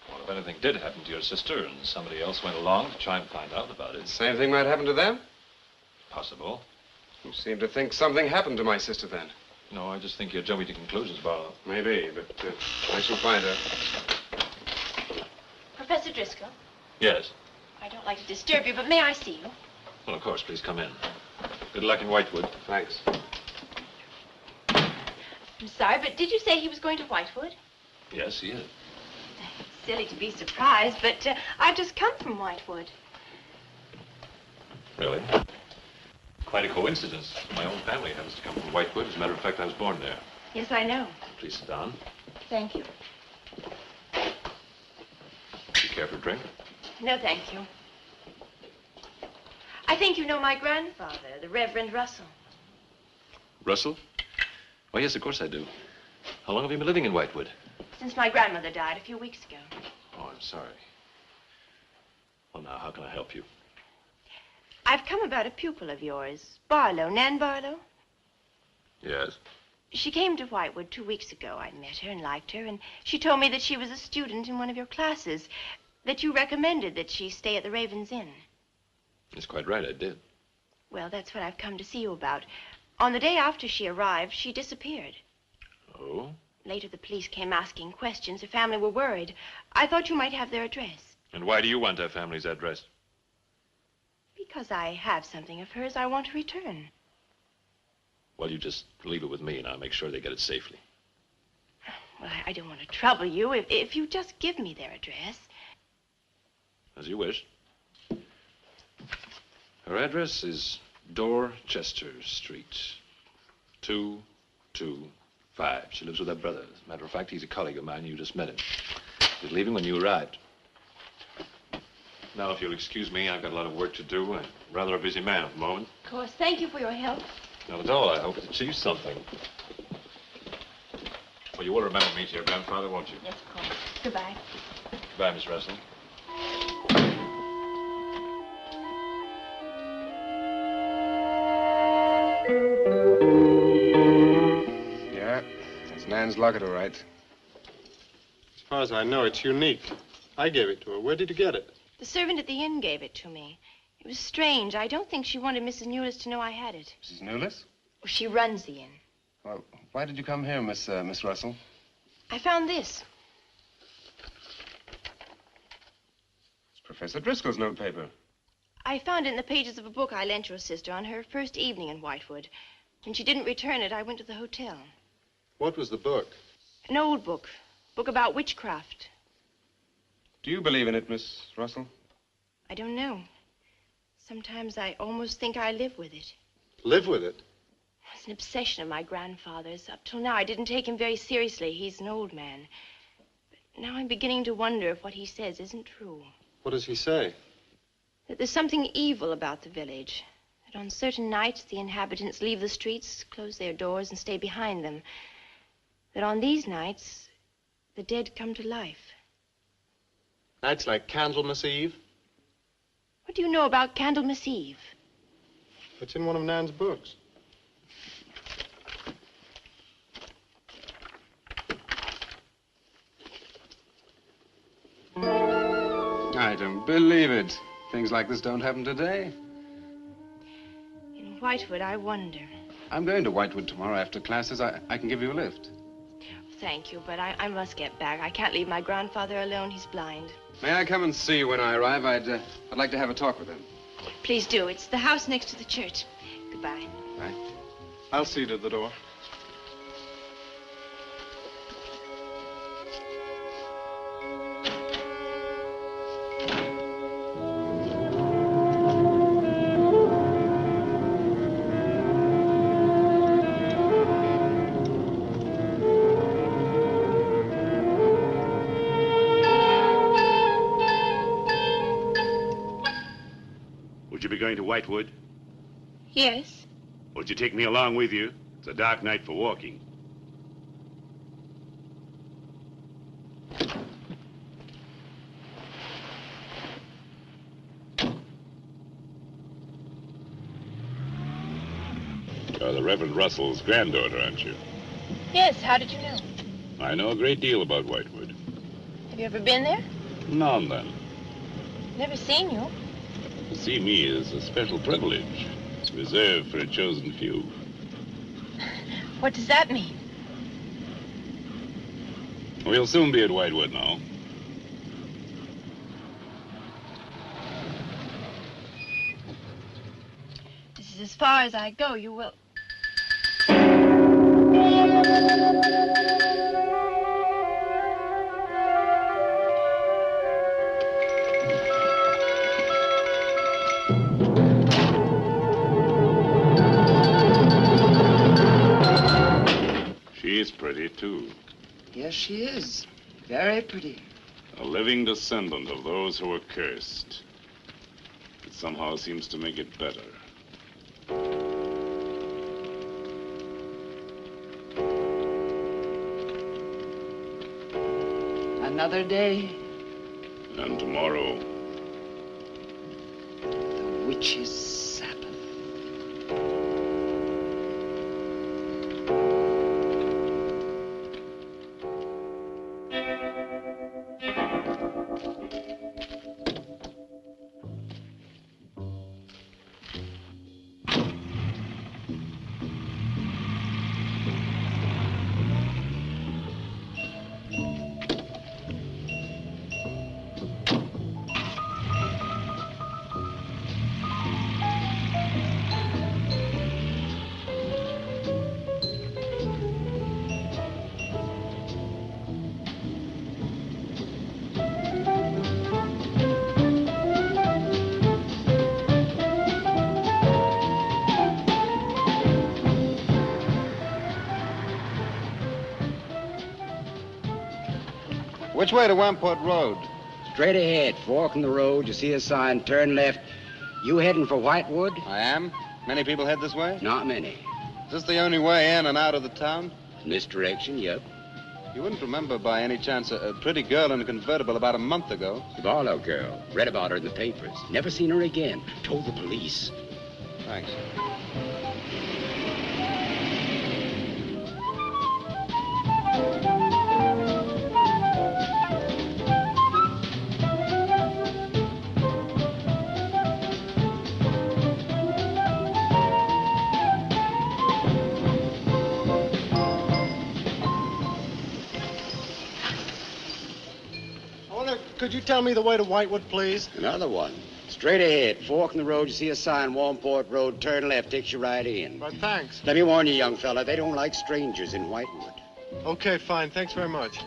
Well, if anything did happen to your sister and somebody else went along to try and find out about it. Same thing might happen to them? Possible. You seem to think something happened to my sister then. No, I just think you're jumping to conclusions, Barlow. Maybe, but I shall find her. Professor Driscoll, Yes. I don't like to disturb you, but may I see you? Well, of course, please come in. Good luck in Whitewood. Thanks. I'm sorry, but did you say he was going to Whitewood? Yes, he is. It's silly to be surprised, but I've just come from Whitewood. Really? Quite a coincidence. My own family happens to come from Whitewood. As a matter of fact, I was born there. Yes, I know. Please sit down. Thank you. Do you care for a drink? No, thank you. I think you know my grandfather, the Reverend Russell. Russell? Oh, yes, of course I do. How long have you been living in Whitewood? Since my grandmother died a few weeks ago. Oh, I'm sorry. Well, now, how can I help you? I've come about a pupil of yours, Barlow, Nan Barlow. Yes? She came to Whitewood 2 weeks ago. I met her and liked her, and she told me that she was a student in one of your classes, that you recommended that she stay at the Raven's Inn. That's quite right, I did. Well, that's what I've come to see you about. On the day after she arrived, she disappeared. Oh? Later, the police came asking questions. Her family were worried. I thought you might have their address. And why do you want her family's address? Because I have something of hers I want to return. Well, you just leave it with me, and I'll make sure they get it safely. Well, I don't want to trouble you. If you just give me their address. As you wish. Her address is Dorchester Street, 225. She lives with her brother. As a matter of fact, he's a colleague of mine. You just met him. He was leaving when you arrived. Now, if you'll excuse me, I've got a lot of work to do. I'm rather a busy man at the moment. Of course. Thank you for your help. Not at all. I hope it achieves something. Well, you will remember me to your grandfather, won't you? Yes, of course. Goodbye. Goodbye, Miss Russell. Yeah, that's Nan's locket, all right. As far as I know, it's unique. I gave it to her. Where did you get it? The servant at the inn gave it to me. It was strange. I don't think she wanted Mrs. Newless to know I had it. Mrs. Newless? Well, she runs the inn. Well, why did you come here, Miss Russell? I found this. It's Professor Driscoll's notepaper. I found it in the pages of a book I lent your sister on her first evening in Whitewood. When she didn't return it, I went to the hotel. What was the book? An old book. Book about witchcraft. Do you believe in it, Miss Russell? I don't know. Sometimes I almost think I live with it. Live with it? It's an obsession of my grandfather's. Up till now, I didn't take him very seriously. He's an old man. But now I'm beginning to wonder if what he says isn't true. What does he say? That there's something evil about the village. That on certain nights, the inhabitants leave the streets, close their doors, and stay behind them. That on these nights, the dead come to life. Nights like Candlemas Eve? What do you know about Candlemas Eve? It's in one of Nan's books. I don't believe it. Things like this don't happen today. In Whitewood, I wonder. I'm going to Whitewood tomorrow after classes. I can give you a lift. Thank you, but I must get back. I can't leave my grandfather alone. He's blind. May I come and see you when I arrive? I'd like to have a talk with him. Please do. It's the house next to the church. Goodbye. Bye. I'll see you to the door. Would you be going to Whitewood? Yes. Would you take me along with you? It's a dark night for walking. You're the Reverend Russell's granddaughter, aren't you? Yes, how did you know? I know a great deal about Whitewood. Have you ever been there? Now and then. Never seen you. To see me is a special privilege. It's reserved for a chosen few. What does that mean? We'll soon be at Whitewood now. This is as far as I go. You will... She's pretty, too. Yes, she is. Very pretty. A living descendant of those who were cursed. It somehow seems to make it better. Another day. And tomorrow. The witch's Sabbath. Which way to Wamport Road? Straight ahead, fork in the road, you see a sign, turn left. You heading for Whitewood? I am. Many people head this way? Not many. Is this the only way in and out of the town? Misdirection, yep. You wouldn't remember by any chance a pretty girl in a convertible about a month ago? The Barlow girl. Read about her in the papers. Never seen her again. Told the police. Thanks. Could you tell me the way to Whitewood, please? Another one. Straight ahead, fork in the road, you see a sign, Wamport Road, turn left, takes you right in. But thanks. Let me warn you, young fella, they don't like strangers in Whitewood. Okay, fine. Thanks very much.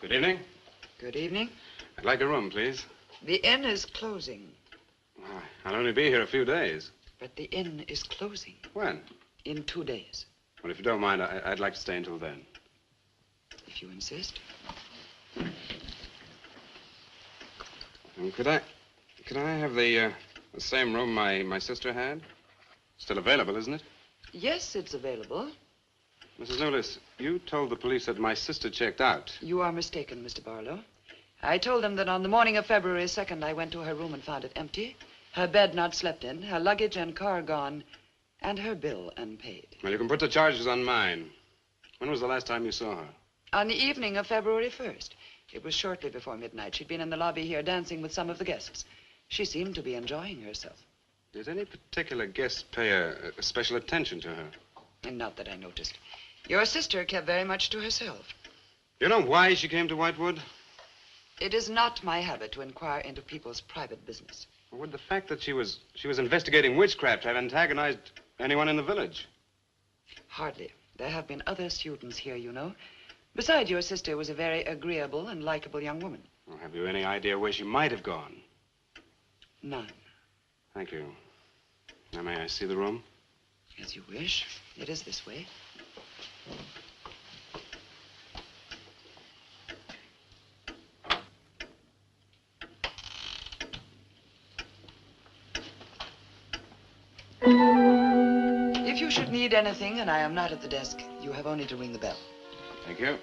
Good evening. Good evening. I'd like a room, please. The inn is closing. I'll only be here a few days. But the inn is closing. When? In 2 days. Well, if you don't mind, I'd like to stay until then. If you insist. Could I have the same room my sister had? Still available, isn't it? Yes, it's available. Mrs. Newless, you told the police that my sister checked out. You are mistaken, Mr. Barlow. I told them that on the morning of February 2nd, I went to her room and found it empty, her bed not slept in, her luggage and car gone, and her bill unpaid. Well, you can put the charges on mine. When was the last time you saw her? On the evening of February 1st. It was shortly before midnight. She'd been in the lobby here dancing with some of the guests. She seemed to be enjoying herself. Did any particular guest pay a special attention to her? And not that I noticed. Your sister kept very much to herself. You know why she came to Whitewood? It is not my habit to inquire into people's private business. Or would the fact that she was investigating witchcraft have antagonized anyone in the village? Hardly. There have been other students here, you know. Besides, your sister was a very agreeable and likable young woman. Well, have you any idea where she might have gone? None. Thank you. Now, may I see the room? As you wish. It is this way. If you should need anything and I am not at the desk, you have only to ring the bell. Thank you.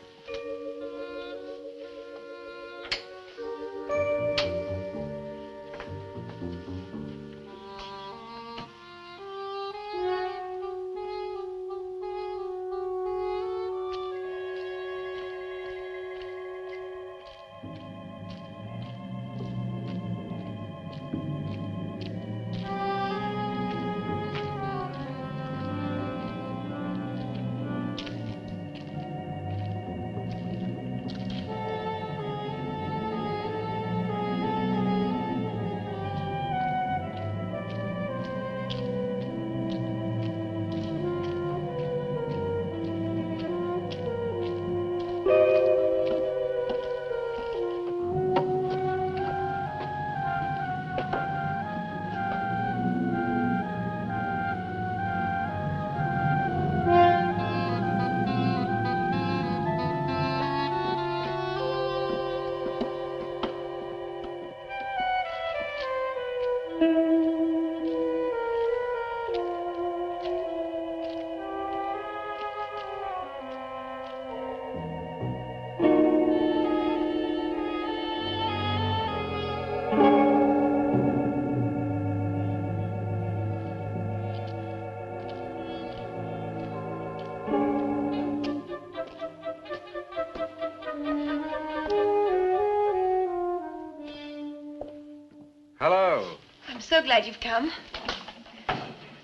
so glad you've come.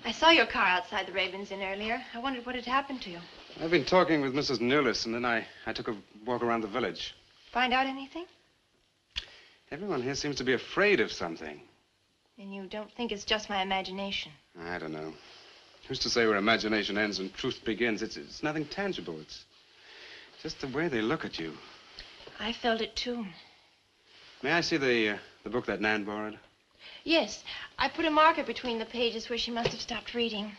I saw your car outside the Ravens Inn earlier. I wondered what had happened to you. I've been talking with Mrs. Newless, and then I took a walk around the village. Find out anything? Everyone here seems to be afraid of something. And you don't think it's just my imagination? I don't know. Who's to say where imagination ends and truth begins? It's nothing tangible. It's just the way they look at you. I felt it, too. May I see the book that Nan borrowed? Yes. I put a marker between the pages where she must have stopped reading.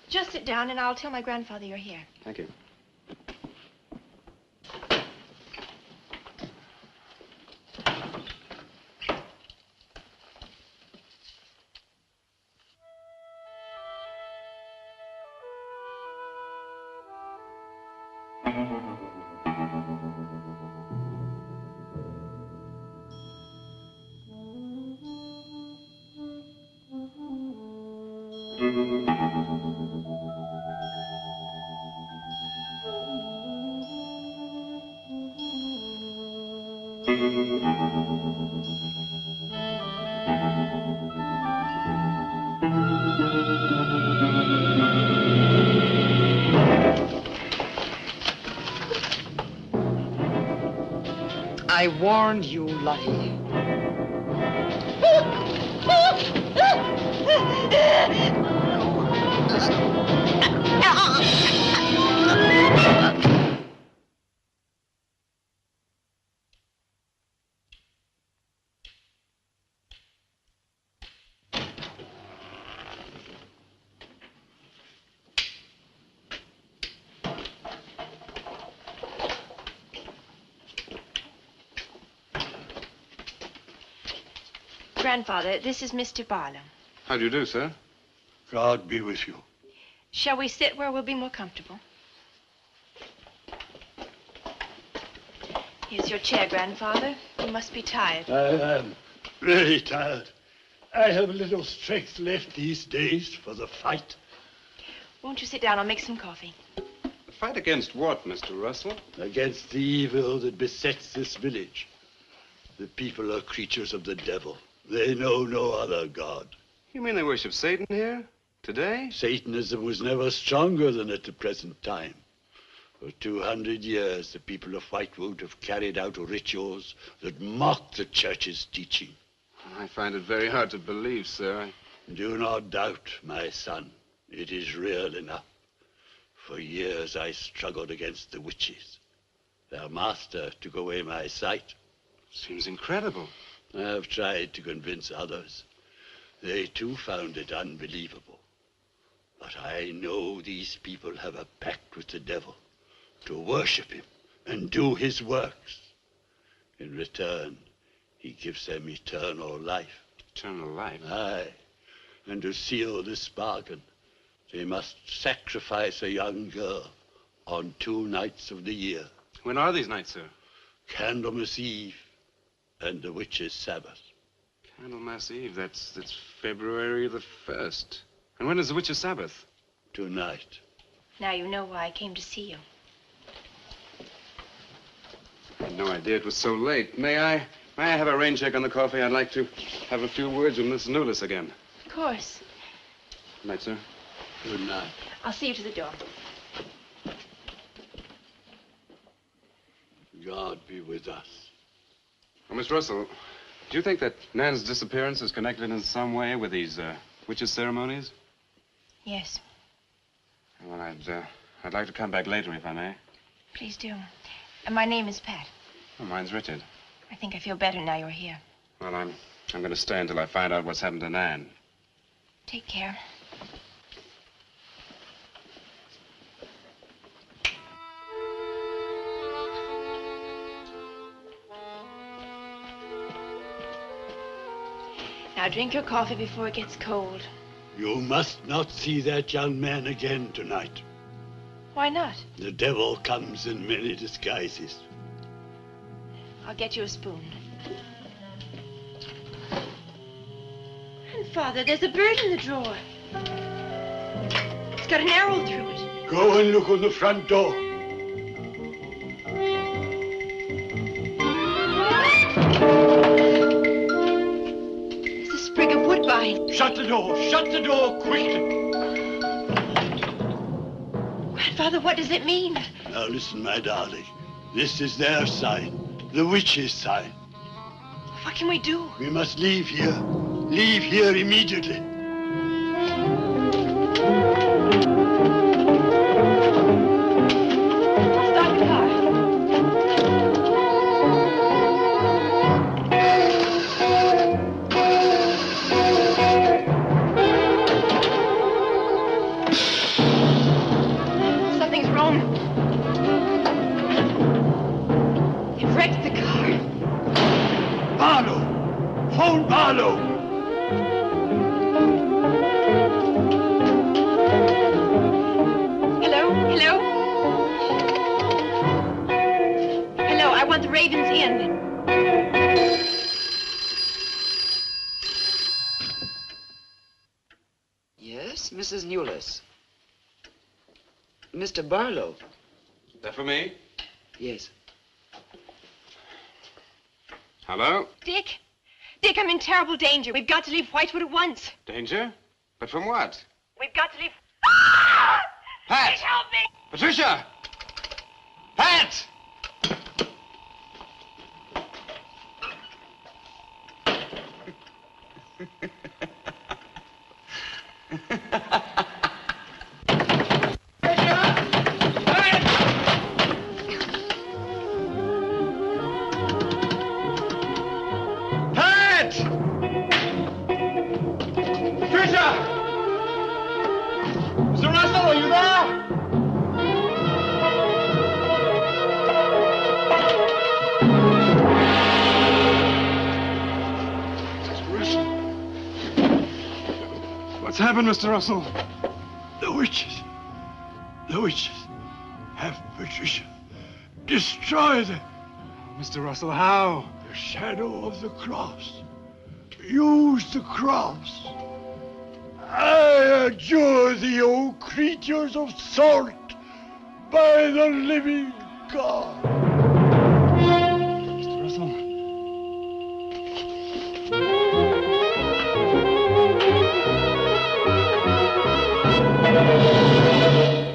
Just sit down, and I'll tell my grandfather you're here. Thank you. I warned you, Lottie. Grandfather, this is Mr. Barlow. How do you do, sir? God be with you. Shall we sit where we'll be more comfortable? Here's your chair, Grandfather. You must be tired. I am really tired. I have little strength left these days for the fight. Won't you sit down? I'll make some coffee. The fight against what, Mr. Russell? Against the evil that besets this village. The people are creatures of the devil. They know no other god. You mean they worship Satan here? Today? Satanism was never stronger than at the present time. For 200 years, the people of Whitewood have carried out rituals that mock the church's teaching. I find it very hard to believe, sir. Do not doubt, my son. It is real enough. For years, I struggled against the witches. Their master took away my sight. Seems incredible. I have tried to convince others. They too found it unbelievable. But I know these people have a pact with the devil to worship him and do his works. In return, he gives them eternal life. Eternal life? Aye. And to seal this bargain, they must sacrifice a young girl on 2 nights of the year. When are these nights, sir? Candlemas Eve and the witches' Sabbath. Candlemas Eve, that's February the 1st. And when is the witches' Sabbath? Tonight. Now you know why I came to see you. I had no idea it was so late. May I have a rain check on the coffee? I'd like to have a few words with Miss Newless again. Of course. Good night, sir. Good night. I'll see you to the door. God be with us. Oh, Miss Russell, do you think that Nan's disappearance is connected in some way with these witches' ceremonies? Yes. Well, I'd like to come back later, if I may. Please do. And my name is Pat. Oh, mine's Richard. I think I feel better now you're here. Well, I'm going to stay until I find out what's happened to Nan. Take care. Now drink your coffee before it gets cold. You must not see that young man again tonight. Why not? The devil comes in many disguises. I'll get you a spoon. Grandfather, there's a bird in the drawer. It's got an arrow through it. Go and look on the front door. It's a sprig of woodbine. Shut the door. Shut the door quickly. Grandfather, what does it mean? Now listen, my darling. This is their sign. The witch's sign. What can we do? We must leave here. Leave here immediately. Stop the car. Something's wrong. They've wrecked the car. Barlow! Phone Barlow! Hello? Hello? Hello, I want the Ravens Inn. Yes, Mrs. Newless. Mr. Barlow. That for me? Yes. Hello? Dick? Dick, I'm in terrible danger. We've got to leave Whitewood at once. Danger? But from what? We've got to leave... Pat! Dick, help me! Patricia! Pat! What's happened, Mr. Russell? The witches. The witches have Patricia. Destroy them. Mr. Russell, how? The shadow of the cross. Use the cross. I adjure thee, O creatures of salt, by the living God. Mr. Russell.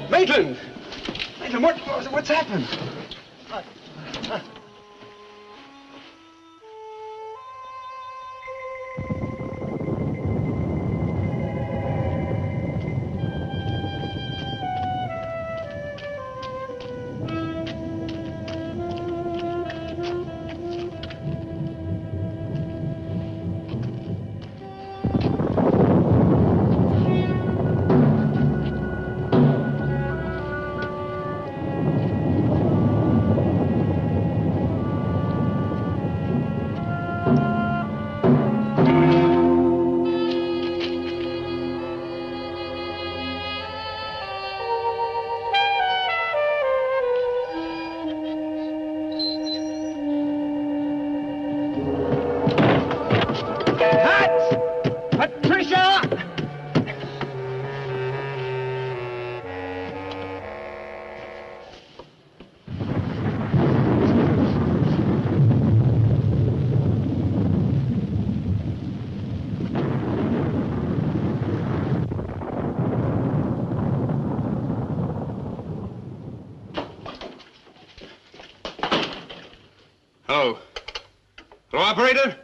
Maitland! Maitland, what's happened? Hello. Hello, operator?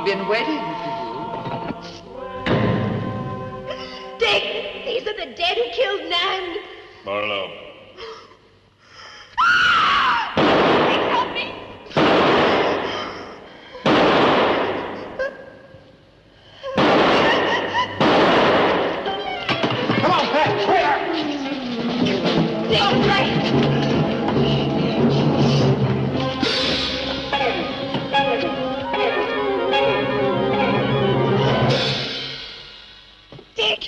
We've been waiting for you. Dick, these are the dead who killed Nan. Marlowe. Dick, help me. Come on, Pat, quick! Dick, right. Dick!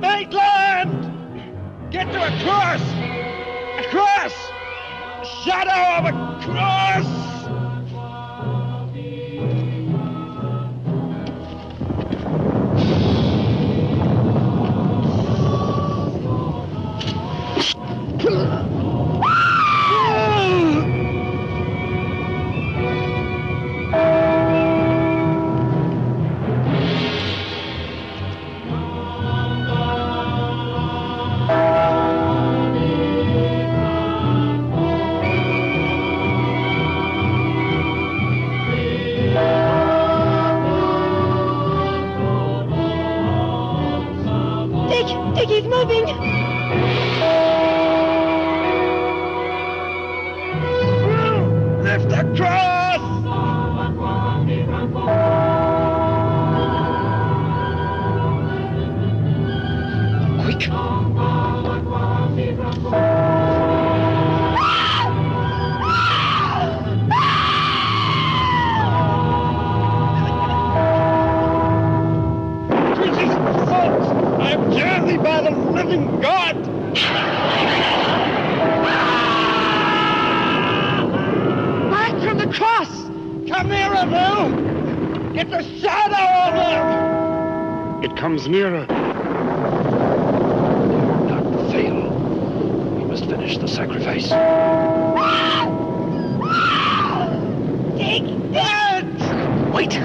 Maitland! Get to a cross! A cross! A shadow of a cross! Dick, he's moving. Lift the cross! Quick! I am journeyed by the living God! Back from the cross! Come nearer, Bill! Get the shadow of him! It comes nearer. Not fail. We must finish the sacrifice. Dick! Dead! Wait!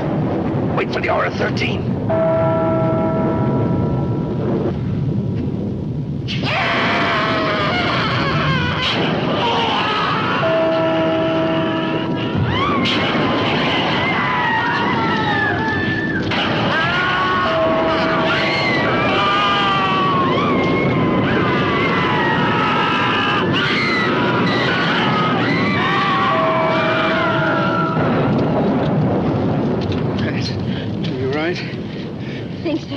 Wait for the hour of 13. I think so.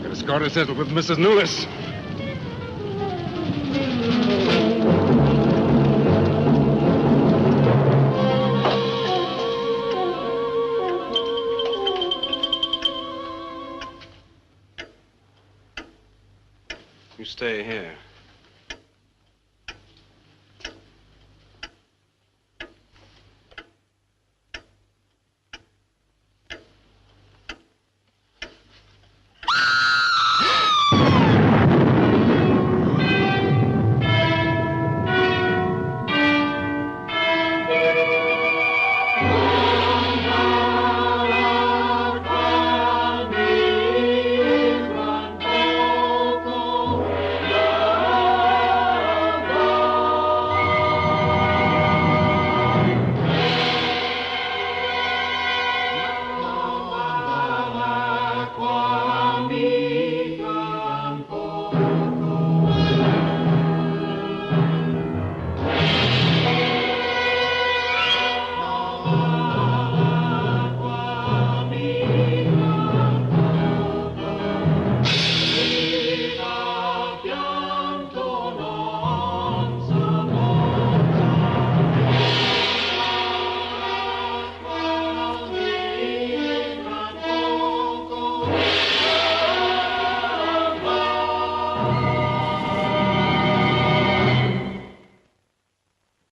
Got a score to settle with Mrs. Newlis. You stay here.